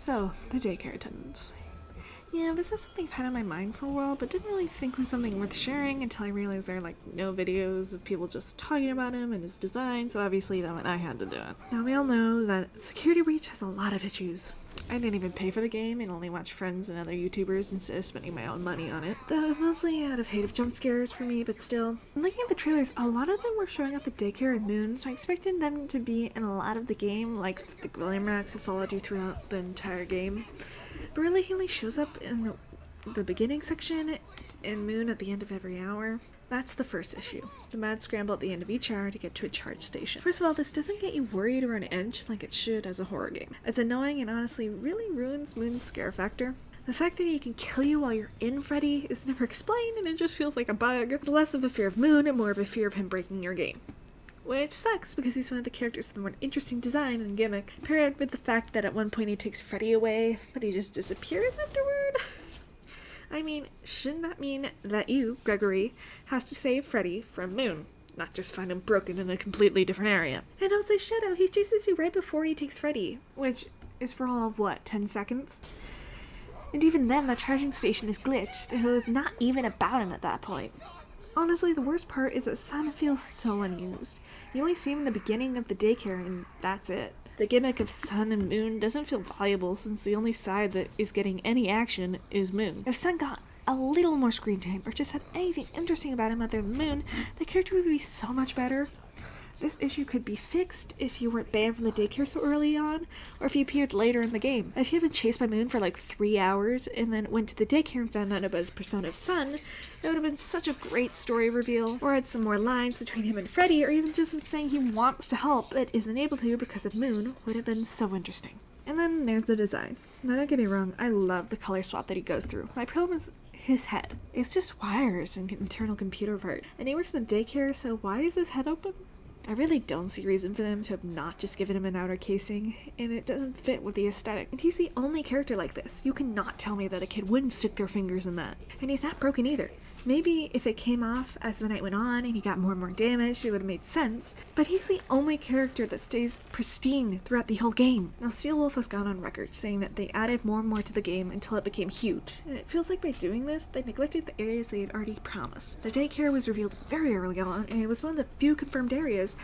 So, the daycare attendants. Yeah, this is something I've had on my mind for a while, but didn't really think was something worth sharing until I realized there are no videos of people just talking about him and his design, so obviously that meant I had to do it. Now we all know that Security Breach has a lot of issues. I didn't even pay for the game and only watch friends and other YouTubers instead of spending my own money on it. That was mostly out of hate of jump scares for me, but still. Looking at the trailers, a lot of them were showing off the daycare and Moon, so I expected them to be in a lot of the game, like the glam racks who followed you throughout the entire game. But really, he only shows up in the beginning section and Moon at the end of every hour. That's the first issue. The mad scramble at the end of each hour to get to a charge station. First of all, this doesn't get you worried or on edge like it should as a horror game. It's annoying and honestly really ruins Moon's scare factor. The fact that he can kill you while you're in Freddy is never explained and it just feels like a bug. It's less of a fear of Moon and more of a fear of him breaking your game. Which sucks because he's one of the characters with the more interesting design and gimmick, paired with the fact that at one point he takes Freddy away, but he just disappears afterward. I mean, shouldn't that mean that you, Gregory, has to save Freddy from Moon, not just find him broken in a completely different area? And also Shadow, he chases you right before he takes Freddy, which is for all of what, 10 seconds? And even then, the charging station is glitched, and it was not even about him at that point. Honestly, the worst part is that Sun feels so unused. You only see him in the beginning of the daycare, and that's it. The gimmick of Sun and Moon doesn't feel valuable since the only side that is getting any action is Moon. If Sun got a little more screen time or just had anything interesting about him other than Moon, the character would be so much better. This issue could be fixed if you weren't banned from the daycare so early on, or if you appeared later in the game. If you had been chased by Moon for 3 hours and then went to the daycare and found out about his persona of Sun, that would have been such a great story reveal, or had some more lines between him and Freddy, or even just him saying he wants to help but isn't able to because of Moon would have been so interesting. And then there's the design. Now don't get me wrong, I love the color swap that he goes through. My problem is his head. It's just wires and internal computer part. And he works in the daycare, so why is his head open? I really don't see reason for them to have not just given him an outer casing, and it doesn't fit with the aesthetic. And he's the only character like this. You cannot tell me that a kid wouldn't stick their fingers in that. And he's not broken either. Maybe if it came off as the night went on and he got more and more damaged, it would have made sense. But he's the only character that stays pristine throughout the whole game. Now, Steel Wolf has gone on record saying that they added more and more to the game until it became huge. And it feels like by doing this, they neglected the areas they had already promised. The daycare was revealed very early on, and it was one of the few confirmed areas,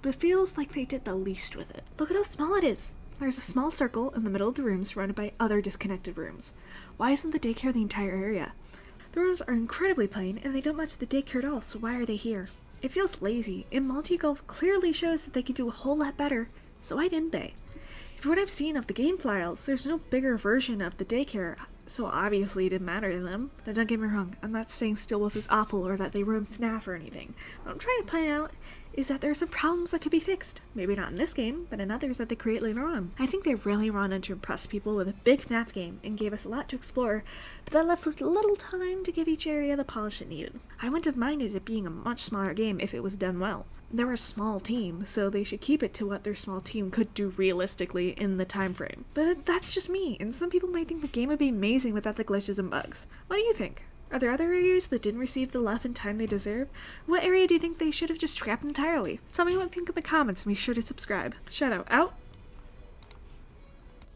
but it feels like they did the least with it. Look at how small it is. There's a small circle in the middle of the room surrounded by other disconnected rooms. Why isn't the daycare the entire area? The rooms are incredibly plain, and they don't match the daycare at all, so why are they here? It feels lazy, and Multi-Golf clearly shows that they could do a whole lot better, so why didn't they? From what I've seen of the game files, there's no bigger version of the daycare, so obviously it didn't matter to them. Now don't get me wrong, I'm not saying Steel Wolf is awful or that they ruined FNAF or anything. What I'm trying to point out is that there are some problems that could be fixed. Maybe not in this game, but in others that they create later on. I think they really wanted to impress people with a big FNAF game and gave us a lot to explore, but that left with little time to give each area the polish it needed. I wouldn't have minded it being a much smaller game if it was done well. They were a small team, so they should keep it to what their small team could do realistically in the time frame. But that's just me, and some people might think the game would be amazing without the glitches and bugs. What do you think? Are there other areas that didn't receive the love and time they deserve? What area do you think they should have just scrapped entirely? Tell me what you think in the comments and be sure to subscribe. Shadow out!